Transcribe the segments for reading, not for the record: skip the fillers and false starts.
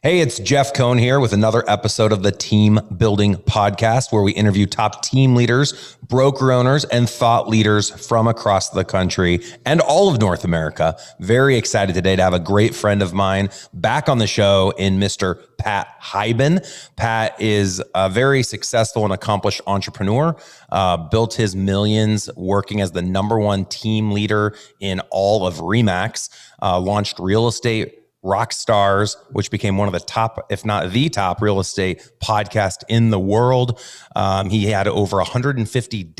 Hey, it's Jeff Cohn here with another episode of the Team Building Podcast, where we interview top team leaders, broker owners, and thought leaders from across the country and all of North America. Very excited today to have a great friend of mine back on the show in Mr. Pat Hiban. Pat is a very successful and accomplished entrepreneur, built his millions working as the #1 team leader in all of RE/MAX, launched Real Estate Rockstars, which became one of the top, if not the top, real estate podcast in the world. He had over 150,000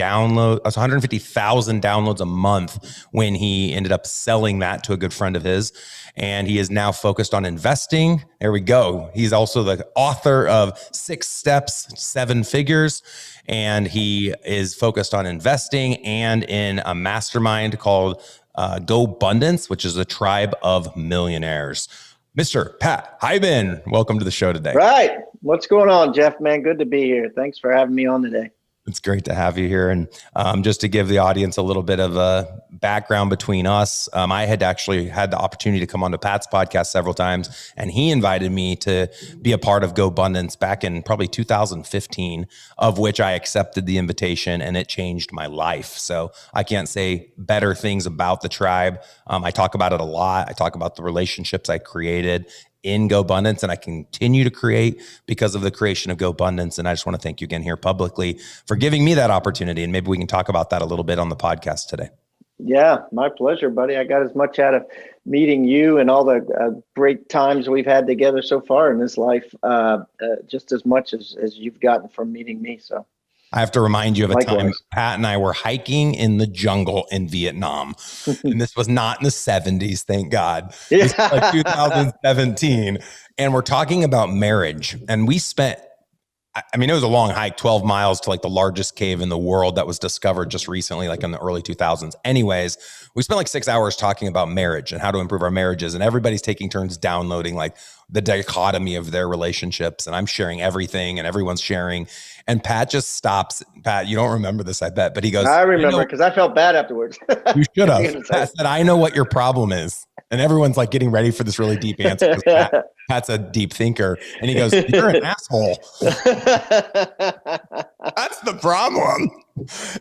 downloads a month when he ended up selling that to a good friend of his. And he is now focused on investing. There we go. He's also the author of 6 Steps, 7 Figures. And he is focused on investing and in a mastermind called GoBundance, which is a tribe of millionaires. Mr. Pat Hiban, welcome to the show today. Right. What's going on, Jeff, man? Good to be here. Thanks for having me on today. It's great to have you here. And just to give the audience a little bit of a background between us, I had actually had the opportunity to come onto Pat's podcast several times, and he invited me to be a part of GoBundance back in probably 2015, of which I accepted the invitation, and it changed my life. So I can't say better things about the tribe. I talk about it a lot. I talk about the relationships I created in GoBundance, and I continue to create because of the creation of GoBundance. And I just want to thank you again here publicly for giving me that opportunity. And maybe we can talk about that a little bit on the podcast today. Yeah, my pleasure, buddy. I got as much out of meeting you and all the great times we've had together so far in this life, just as much as you've gotten from meeting me. So I have to remind you of a time Pat and I were hiking in the jungle in Vietnam. And this was not in the 70s, thank God. This was like 2017. And we're talking about marriage. And we spent, I mean, it was a long hike, 12 miles to like the largest cave in the world that was discovered just recently, like in the early 2000s. Anyways, we spent like 6 hours talking about marriage and how to improve our marriages. And everybody's taking turns downloading like the dichotomy of their relationships. And I'm sharing everything and everyone's sharing. And Pat just stops. Pat, you don't remember this, I bet, but he goes, I remember because I felt bad afterwards. You should have. Pat said, I know what your problem is. And everyone's like getting ready for this really deep answer. Pat's a deep thinker. And he goes, you're an asshole. That's the problem.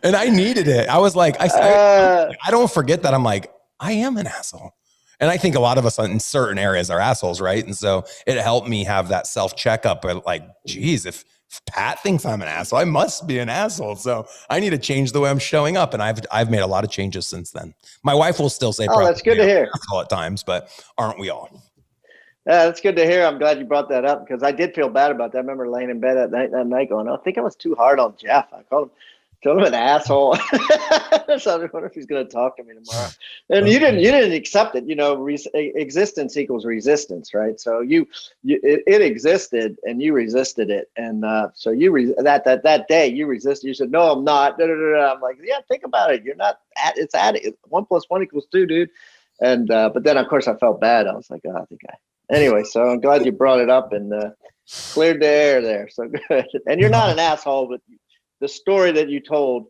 And I needed it. I was like, I don't forget that. I'm like, I am an asshole. And I think a lot of us in certain areas are assholes, right? And so it helped me have that self-checkup. But like, geez, if Pat thinks I'm an asshole, I must be an asshole. So I need to change the way I'm showing up. And I've made a lot of changes since then. My wife will still say, "Oh, that's good to hear." At times, but aren't we all? Yeah, that's good to hear. I'm glad you brought that up because I did feel bad about that. I remember laying in bed that night going, I think I was too hard on Jeff. I told him an asshole. So I wonder if he's going to talk to me tomorrow. And you didn't accept it. You know, existence equals resistance, right? So it existed and you resisted it. And so that day you resisted. You said, no, I'm not. I'm like, yeah, think about it. You're not it's 1 + 1 = 2, dude. And but then of course I felt bad. I was like, oh, I think anyway. So I'm glad you brought it up and cleared the air there. So good. And you're not an asshole, but the story that you told,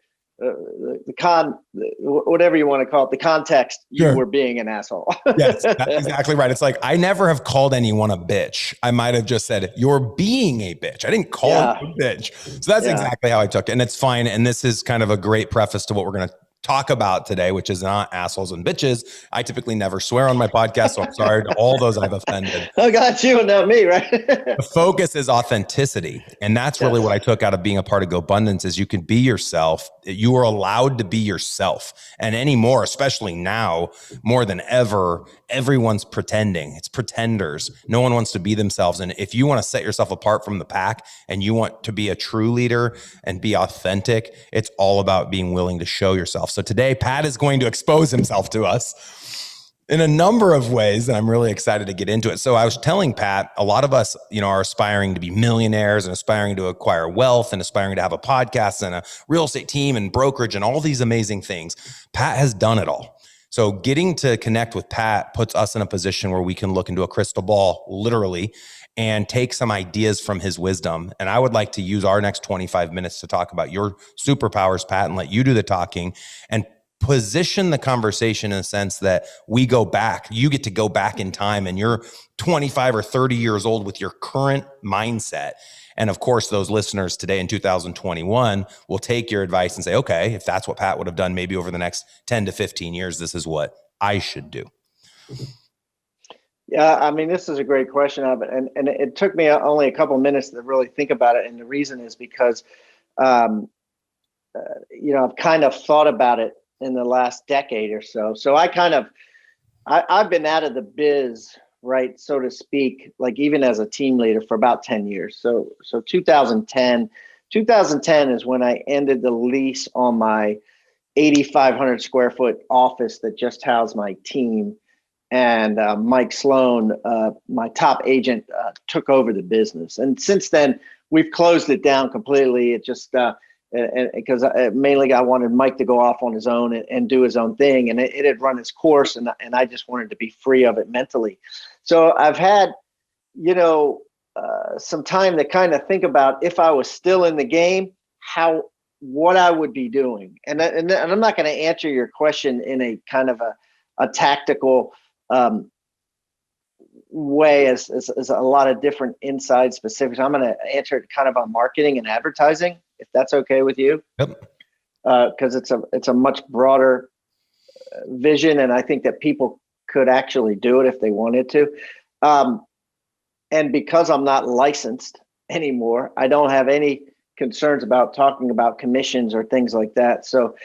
whatever you want to call it, the context, you were being an asshole. Yes, that's exactly right. It's like, I never have called anyone a bitch. I might have just said, you're being a bitch. I didn't call you a bitch. So that's exactly how I took it. And it's fine. And this is kind of a great preface to what we're going to talk about today, which is not assholes and bitches. I typically never swear on my podcast, so I'm sorry to all those I've offended. I got you and not me, right? The focus is authenticity. And that's really what I took out of being a part of GoBundance is you can be yourself. You are allowed to be yourself. And anymore, especially now, more than ever, everyone's pretending. It's pretenders. No one wants to be themselves. And if you want to set yourself apart from the pack and you want to be a true leader and be authentic, it's all about being willing to show yourself. So today, Pat is going to expose himself to us in a number of ways, and I'm really excited to get into it. So I was telling Pat, a lot of us, are aspiring to be millionaires and aspiring to acquire wealth and aspiring to have a podcast and a real estate team and brokerage and all these amazing things. Pat has done it all. So getting to connect with Pat puts us in a position where we can look into a crystal ball, literally, and take some ideas from his wisdom. And I would like to use our next 25 minutes to talk about your superpowers, Pat, and let you do the talking and position the conversation in the sense that we go back, you get to go back in time and you're 25 or 30 years old with your current mindset. And of course, those listeners today in 2021 will take your advice and say, okay, if that's what Pat would have done, maybe over the next 10 to 15 years, this is what I should do. Yeah, I mean, this is a great question, and it took me only a couple minutes to really think about it. And the reason is because, I've kind of thought about it in the last decade or so. So I've been out of the biz, right, so to speak, like even as a team leader for about 10 years. So 2010 is when I ended the lease on my 8,500 square foot office that just housed my team. And Mike Sloan, my top agent, took over the business. And since then, we've closed it down completely. It just because mainly I wanted Mike to go off on his own and do his own thing. And it had run its course, and I just wanted to be free of it mentally. So I've had, some time to kind of think about, if I was still in the game, what I would be doing. And I'm not going to answer your question in a kind of a tactical way as a lot of different inside specifics. I'm going to answer it kind of on marketing and advertising, if that's okay with you. Yep. Because it's a much broader vision, and I think that people could actually do it if they wanted to. And because I'm not licensed anymore, I don't have any concerns about talking about commissions or things like that. So,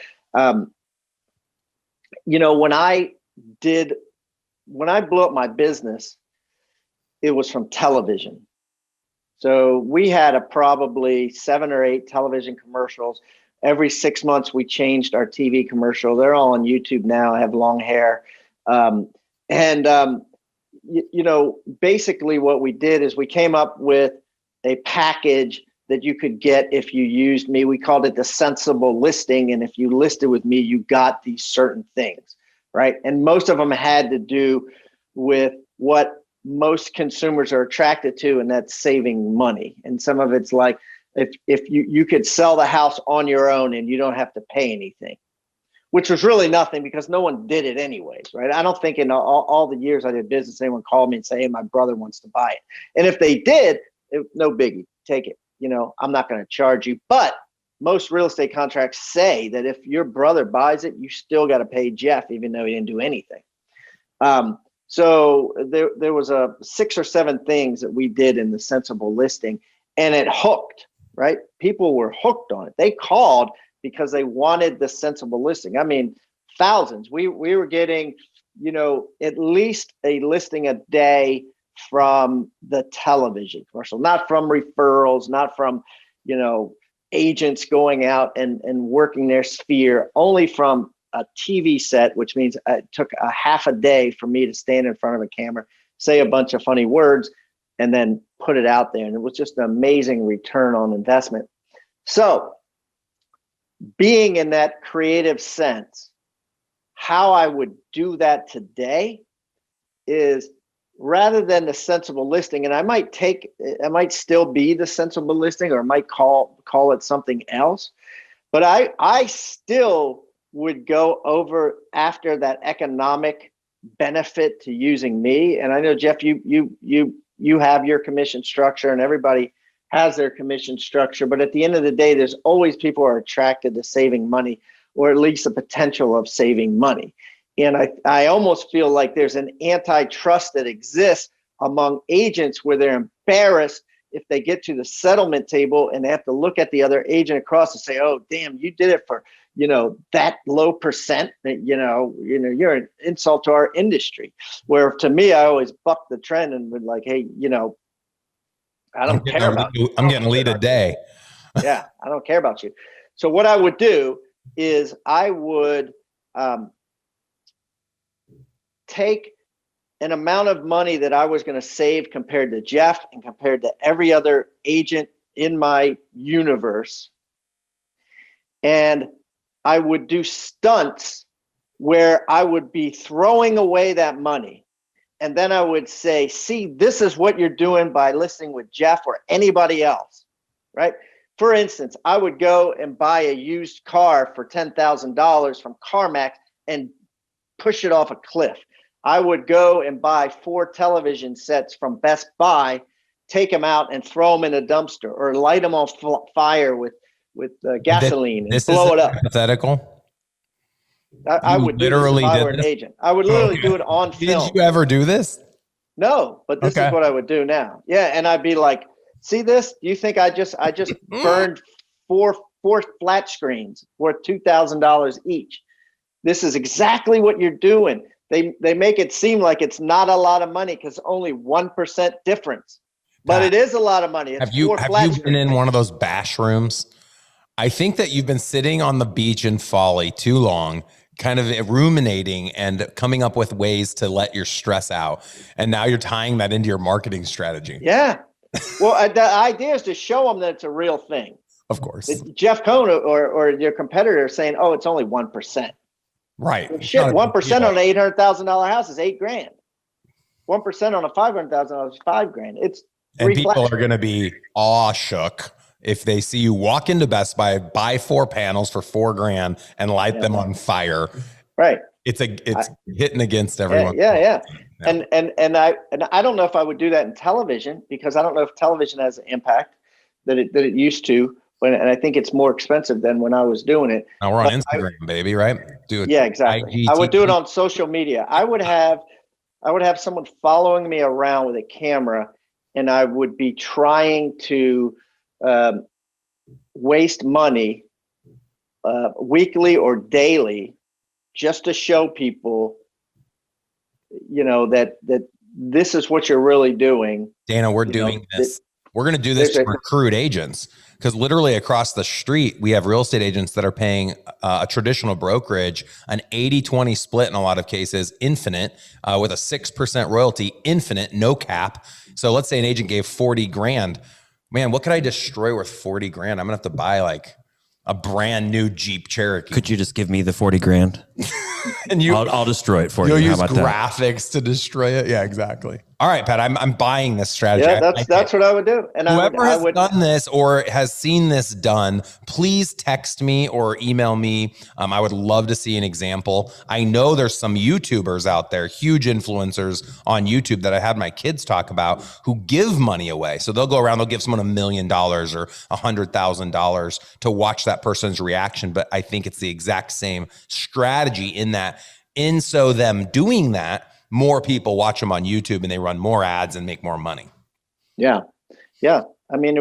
when I blew up my business, it was from television. So we had probably 7 or 8 television commercials. Every 6 months, we changed our TV commercial. They're all on YouTube now. I have long hair. Basically what we did is we came up with a package that you could get if you used me. We called it the sensible listing. And if you listed with me, you got these certain things, right? And most of them had to do with what most consumers are attracted to, and that's saving money. And some of it's like, if you could sell the house on your own and you don't have to pay anything, which was really nothing because no one did it anyways, right? I don't think in all the years I did business, anyone called me and say, hey, my brother wants to buy it. And if they did, no biggie, take it. I'm not going to charge you. But most real estate contracts say that if your brother buys it, you still got to pay Jeff, even though he didn't do anything. So there was 6 or 7 things that we did in the sensible listing, and it hooked, right? People were hooked on it. They called because they wanted the sensible listing. I mean, thousands. We were getting, at least a listing a day from the television commercial, not from referrals, not from, agents going out and working their sphere, only from a TV set, which means it took a half a day for me to stand in front of a camera, say a bunch of funny words, and then put it out there. And it was just an amazing return on investment. So being in that creative sense, how I would do that today is, rather than the sensible listing, and I might still be the sensible listing, or I might call it something else, but I still would go over after that economic benefit to using me. And I know, Jeff, you have your commission structure, and everybody has their commission structure, but at the end of the day, there's always people who are attracted to saving money, or at least the potential of saving money. And I almost feel like there's an antitrust that exists among agents where they're embarrassed if they get to the settlement table and they have to look at the other agent across and say, oh, damn, you did it for, that low percent, that, you're an insult to our industry. Where to me, I always buck the trend and would like, hey, I don't care about you. I'm getting a lead a day. Yeah, I don't care about you. So what I would do is I would take an amount of money that I was going to save compared to Jeff and compared to every other agent in my universe, and I would do stunts where I would be throwing away that money. And then I would say, see, this is what you're doing by listing with Jeff or anybody else, right? for instance, I would go and buy a used car for $10,000 from CarMax and push it off a cliff. I would go and buy 4 television sets from Best Buy, take them out and throw them in a dumpster, or light them on fire with gasoline and blow it up. Hypothetical. I would literally do this if I were an agent. I would literally do it on film. Did you ever do this? No, but this is what I would do now. Yeah, and I'd be like, see this? Do you think I just burned four flat screens worth $2,000 each? This is exactly what you're doing. They make it seem like it's not a lot of money because only 1% difference, but it is a lot of money. It's have you been in one of those bash rooms? I think that you've been sitting on the beach in Folly too long, kind of ruminating and coming up with ways to let your stress out. And now you're tying that into your marketing strategy. Yeah. Well, the idea is to show them that it's a real thing. Of course. Jeff Cohn or your competitor is saying, oh, it's only 1%. Right. Well, shit, 1% on an $800,000 house is $8,000. 1% on a $500,000 is $5,000. It's and people are going to be awe-shook if they see you walk into Best Buy, buy 4 panels for $4,000 and light them on fire. Right. It's hitting against everyone. Yeah. And I don't know if I would do that in television, because I don't know if television has the impact that it used to. And I think it's more expensive than when I was doing it. Now we're on Instagram, baby, right? Do it. Yeah, exactly. I would do it on social media. I would have someone following me around with a camera, and I would be trying to waste money weekly or daily just to show people, that this is what you're really doing. Dana, we're doing this. We're going to do this to recruit agents, because literally across the street, we have real estate agents that are paying a traditional brokerage an 80-20 split in a lot of cases, infinite, with a 6% royalty, infinite, no cap. So let's say an agent gave $40,000. Man, what could I destroy worth $40,000? I'm gonna have to buy like a brand new Jeep Cherokee. Could you just give me the $40,000? And I'll destroy it for you. You'll use graphics to destroy it. Yeah, exactly. All right, Pat, I'm buying this strategy. Yeah, that's what I would do. And whoever has done this or has seen this done, please text me or email me. I would love to see an example. I know there's some YouTubers out there, huge influencers on YouTube that I had my kids talk about, who give money away. So they'll go around, they'll give someone $1 million or $100,000 to watch that person's reaction. But I think it's the exact same strategy in that. And so them doing that, more people watch them on YouTube and they run more ads and make more money. Yeah. I mean,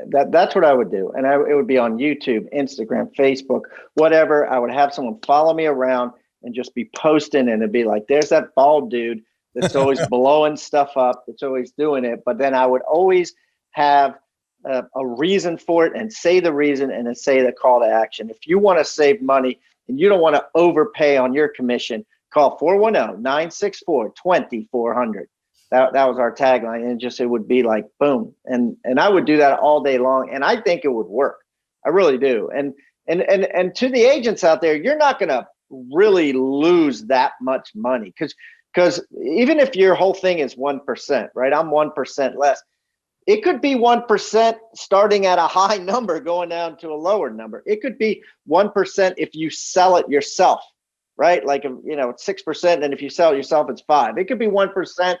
that's what I would do. And it would be on YouTube, Instagram, Facebook, whatever. I would have someone follow me around and just be posting, and it'd be like, there's that bald dude that's always blowing stuff up. That's always doing it. But then I would always have a reason for it, and say the reason, and then say the call to action. If you want to save money and you don't want to overpay on your commission, call 410-964-2400. That was our tagline. And it would be like, boom. And I would do that all day long. And I think it would work. I really do. And to the agents out there, you're not going to really lose that much money. Because even if your whole thing is 1%, right? I'm 1% less. It could be 1% starting at a high number going down to a lower number. It could be 1% if you sell it yourself, right? Like, it's 6%. And if you sell it yourself, it's 5%. It could be 1%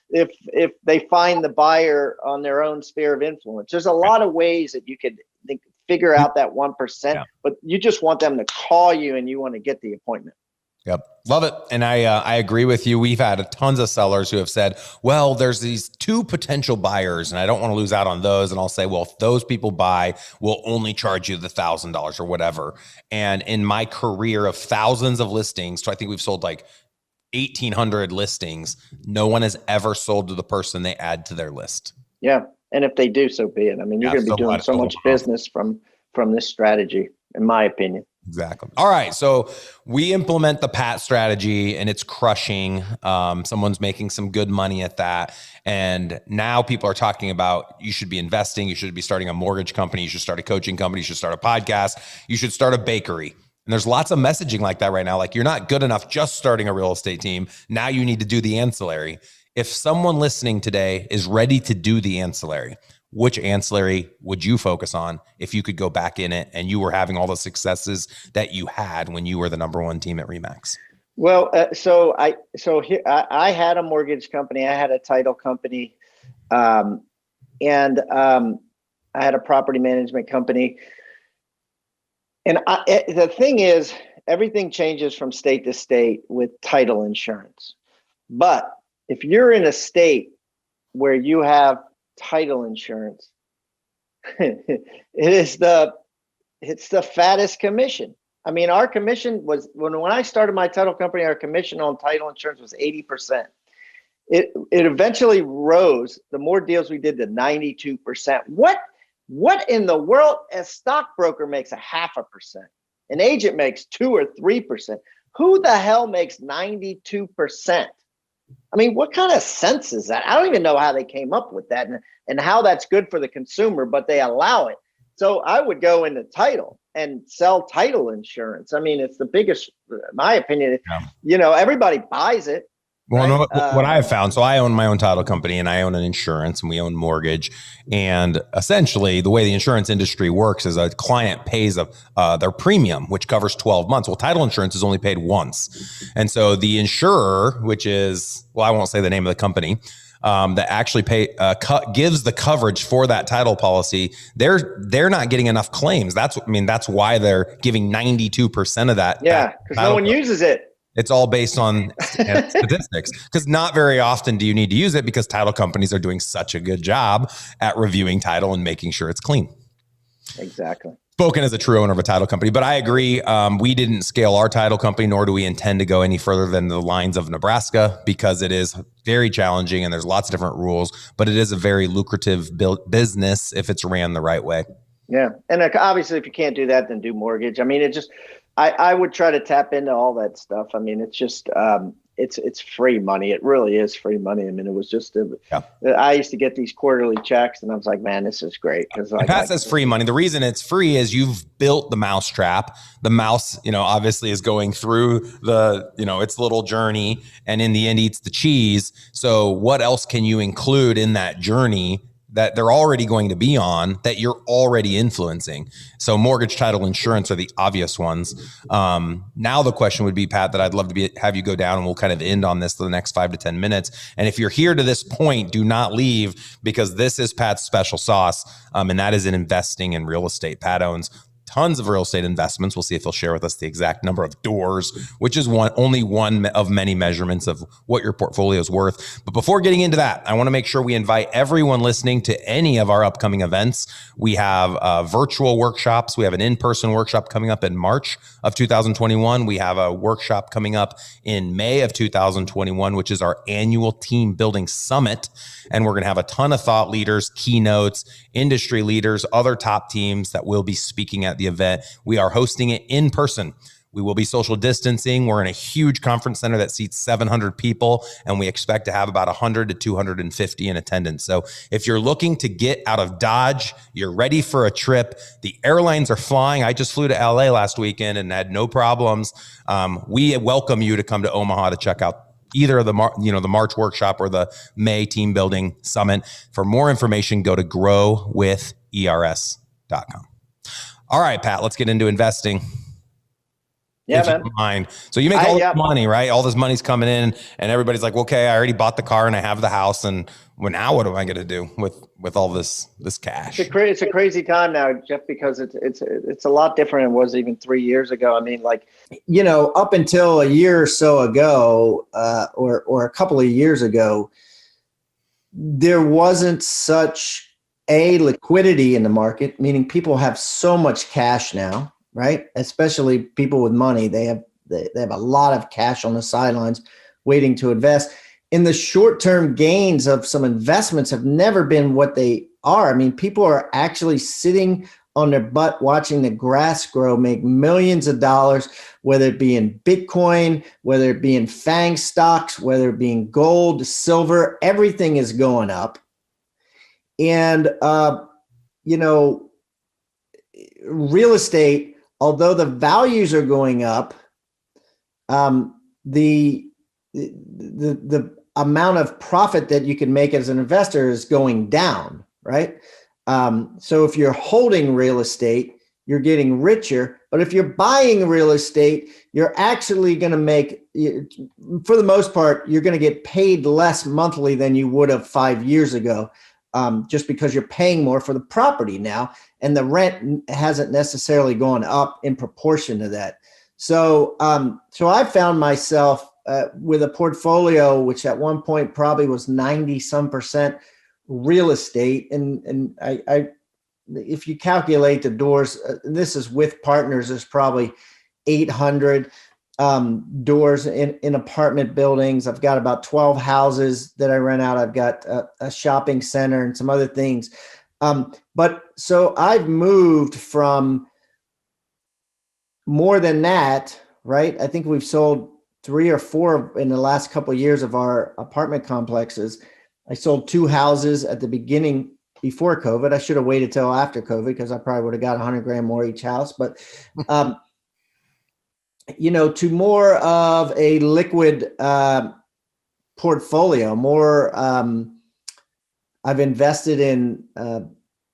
if they find the buyer on their own sphere of influence. There's a lot of ways that you could figure out that 1%, but you just want them to call you and you want to get the appointment. Yep. Love it. And I agree with you. We've had tons of sellers who have said, well, there's these 2 potential buyers and I don't want to lose out on those. And I'll say, well, if those people buy, we'll only charge you the $1,000 or whatever. And in my career of thousands of listings, so I think we've sold like 1,800 listings, no one has ever sold to the person they add to their list. Yeah. And if they do, so be it. I mean, you're going to be doing so much business from this strategy, in my opinion. Exactly. All right. So we implement the PAT strategy and it's crushing. Someone's making some good money at that. And now people are talking about, you should be investing. You should be starting a mortgage company. You should start a coaching company. You should start a podcast. You should start a bakery. And there's lots of messaging like that right now. Like, you're not good enough just starting a real estate team. Now you need to do the ancillary. If someone listening today is ready to do the ancillary, which ancillary would you focus on if you could go back in it and you were having all the successes that you had when you were the number one team at Remax? Well, I had a mortgage company, I had a title company, and I had a property management company. And the thing is, everything changes from state to state with title insurance. But if you're in a state where you have title insurance, it's the fattest commission. I mean, our commission was when I started my title company, our commission on title insurance was 80%. It eventually rose. The more deals we did to 92%. What in the world? A stockbroker makes 0.5%. An agent makes 2 or 3%. Who the hell makes 92%? I mean, what kind of sense is that? I don't even know how they came up with that and how that's good for the consumer, but they allow it. So I would go into title and sell title insurance. I mean, it's the biggest, in my opinion, everybody buys it. Well, right? what I have found, so I own my own title company and I own an insurance and we own mortgage. And essentially the way the insurance industry works is a client pays their premium, which covers 12 months. Well, title insurance is only paid once. And so the insurer, which is, well, I won't say the name of the company, that actually gives the coverage for that title policy, they're not getting enough claims. That's why they're giving 92% of that. Yeah, because no one uses it. It's all based on statistics, because not very often do you need to use it because title companies are doing such a good job at reviewing title and making sure it's clean. Exactly. Spoken as a true owner of a title company, but I agree. We didn't scale our title company, nor do we intend to go any further than the lines of Nebraska, because it is very challenging and there's lots of different rules, but it is a very lucrative business if it's ran the right way. Yeah. And obviously if you can't do that, then do mortgage. I mean, I would try to tap into all that stuff. I mean, it's just, it's free money. It really is free money. I mean, it was just, I used to get these quarterly checks and I was like, man, this is great. Because Pat says free money. The reason it's free is you've built the mousetrap. The mouse, obviously is going through its little journey and in the end eats the cheese. So what else can you include in that journey that they're already going to be on that you're already influencing? So mortgage, title, insurance are the obvious ones. Now the question would be, Pat, that I'd love to have you go down and we'll kind of end on this for the next 5 to 10 minutes. And if you're here to this point, do not leave, because this is Pat's special sauce. And that is in investing in real estate. Pat owns tons of real estate investments. We'll see if he'll share with us the exact number of doors, which is only one of many measurements of what your portfolio is worth. But before getting into that, I want to make sure we invite everyone listening to any of our upcoming events. We have virtual workshops. We have an in-person workshop coming up in March of 2021. We have a workshop coming up in May of 2021, which is our annual team building summit. And we're going to have a ton of thought leaders, keynotes, industry leaders, other top teams that will be speaking at the event. We are hosting it in person. We will be social distancing. We're in a huge conference center that seats 700 people, and we expect to have about 100 to 250 in attendance. So if you're looking to get out of Dodge, you're ready for a trip, the airlines are flying. I just flew to LA last weekend and had no problems. We welcome you to come to Omaha to check out either the March workshop or the May team building summit. For more information, go to growwithers.com. All right, Pat, let's get into investing. Yeah, man. So you make all this money, right? All this money's coming in and everybody's like, okay, I already bought the car and I have the house. And well, now what am I going to do with all this cash? It's a crazy time now, Jeff, because it's a lot different than it was even 3 years ago. I mean, up until a year or so ago, or a couple of years ago, there wasn't such a liquidity in the market, meaning people have so much cash now, right? Especially people with money. They have a lot of cash on the sidelines waiting to invest. In the short-term gains of some investments have never been what they are. I mean, people are actually sitting on their butt watching the grass grow, make millions of dollars, whether it be in Bitcoin, whether it be in FANG stocks, whether it be in gold, silver, everything is going up. And, real estate, although the values are going up, the amount of profit that you can make as an investor is going down. right? So if you're holding real estate, you're getting richer. But if you're buying real estate, you're actually going to make, for the most part, you're going to get paid less monthly than you would have 5 years ago, just because you're paying more for the property now, and the rent hasn't necessarily gone up in proportion to that. So, so I found myself with a portfolio which at one point probably was 90% real estate, and I if you calculate the doors, this is with partners, there's probably 800 doors in apartment buildings. I've got about 12 houses that I rent out. I've got a shopping center and some other things. But so I've moved from more than that, right? I think we've sold 3 or 4 in the last couple of years of our apartment complexes. I sold 2 houses at the beginning before COVID. I should have waited till after COVID because I probably would have got $100,000 more each house. But, to more of a liquid portfolio, more I've invested in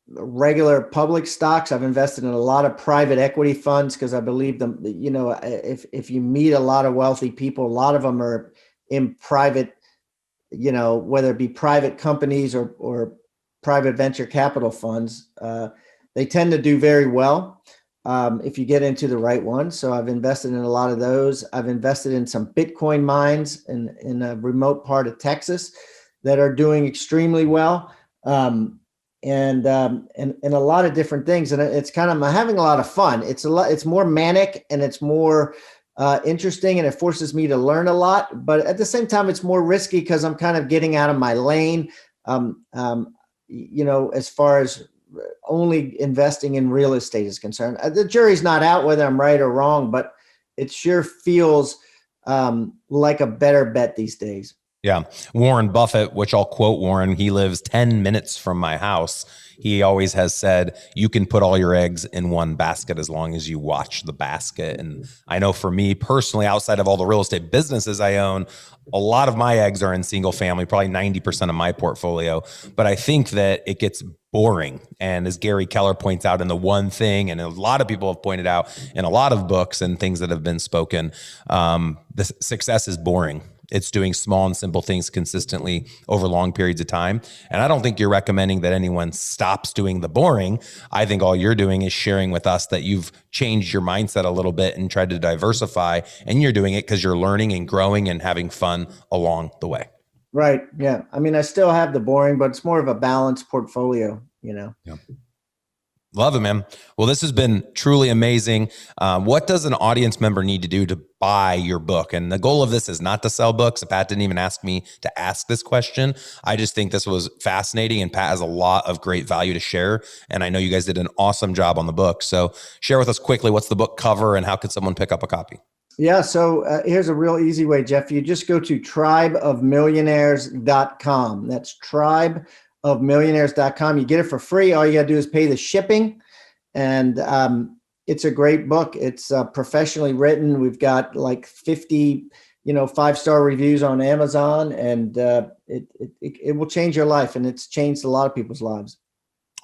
regular public stocks. I've invested in a lot of private equity funds because I believe them, if you meet a lot of wealthy people, a lot of them are in private, whether it be private companies or private venture capital funds, they tend to do very well if you get into the right one. So I've invested in a lot of those. I've invested in some Bitcoin mines in a remote part of Texas that are doing extremely well, and a lot of different things. And it's kind of, I'm having a lot of fun. It's more manic and it's more interesting, and it forces me to learn a lot. But at the same time, it's more risky because I'm kind of getting out of my lane. As far as only investing in real estate is concerned, the jury's not out whether I'm right or wrong, but it sure feels like a better bet these days. Yeah. Warren Buffett, which I'll quote Warren, he lives 10 minutes from my house. He always has said, you can put all your eggs in one basket as long as you watch the basket. And I know for me personally, outside of all the real estate businesses I own, a lot of my eggs are in single family, probably 90% of my portfolio. But I think that it gets boring. And as Gary Keller points out in The One Thing, and a lot of people have pointed out in a lot of books and things that have been spoken, the success is boring. It's doing small and simple things consistently over long periods of time. And I don't think you're recommending that anyone stops doing the boring. I think all you're doing is sharing with us that you've changed your mindset a little bit and tried to diversify, and you're doing it because you're learning and growing and having fun along the way. Right. Yeah. I mean, I still have the boring, but it's more of a balanced portfolio, Yeah. Love it, man. Well, this has been truly amazing. What does an audience member need to do to buy your book? And the goal of this is not to sell books. Pat didn't even ask me to ask this question. I just think this was fascinating, and Pat has a lot of great value to share. And I know you guys did an awesome job on the book. So share with us quickly, what's the book cover and how could someone pick up a copy? Yeah. So here's a real easy way, Jeff. You just go to tribeofmillionaires.com. That's tribeofmillionaires.com. You get it for free. All you got to do is pay the shipping. And it's a great book. It's professionally written. We've got like 50, 5-star reviews on Amazon, and it will change your life. And it's changed a lot of people's lives.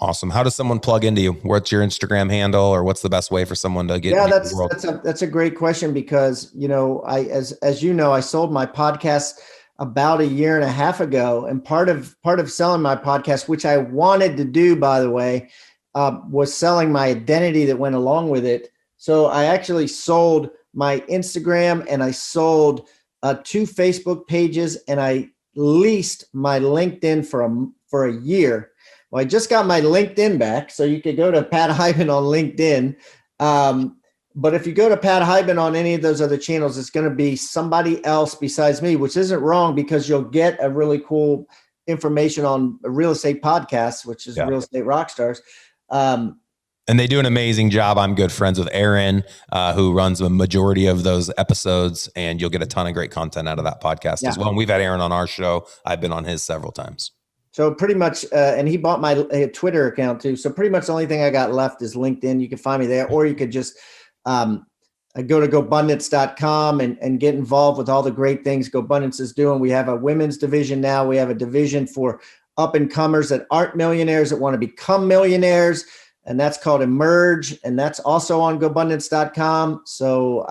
Awesome. How does someone plug into you? What's your Instagram handle, or what's the best way for someone to get? Yeah, that's a great question because, as you know, I sold my podcast about 1.5 years ago. And part of selling my podcast, which I wanted to do, by the way, was selling my identity that went along with it. So I actually sold my Instagram, and I sold 2 Facebook pages, and I leased my LinkedIn for a year. Well, I just got my LinkedIn back, so you could go to Pat Hiban on LinkedIn. But if you go to Pat Hiban on any of those other channels, it's going to be somebody else besides me, which isn't wrong because you'll get a really cool information on a real estate podcast, which is Real Estate Rockstars. And they do an amazing job. I'm good friends with Aaron, who runs the majority of those episodes, and you'll get a ton of great content out of that podcast as well. And we've had Aaron on our show. I've been on his several times. So pretty much, and he bought my Twitter account too. So pretty much the only thing I got left is LinkedIn. You can find me there, or you could just go to GoBundance.com and get involved with all the great things GoBundance is doing. We have a women's division now. We have a division for up and comers that aren't millionaires that want to become millionaires. And that's called Emerge. And that's also on GoBundance.com. So,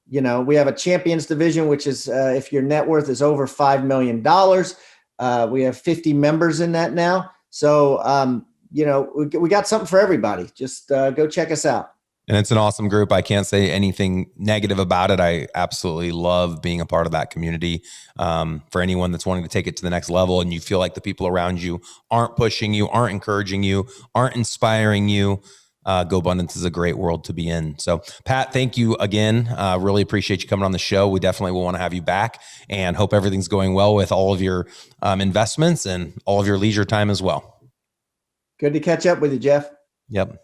we have a champions division, which is if your net worth is over $5 million. We have 50 members in that now. So, we got something for everybody. Just go check us out. And it's an awesome group. I can't say anything negative about it. I absolutely love being a part of that community. For anyone that's wanting to take it to the next level and you feel like the people around you aren't pushing you, aren't encouraging you, aren't inspiring you, GoBundance is a great world to be in. So Pat, thank you again. Really appreciate you coming on the show. We definitely will want to have you back and hope everything's going well with all of your investments and all of your leisure time as well. Good to catch up with you, Jeff. Yep.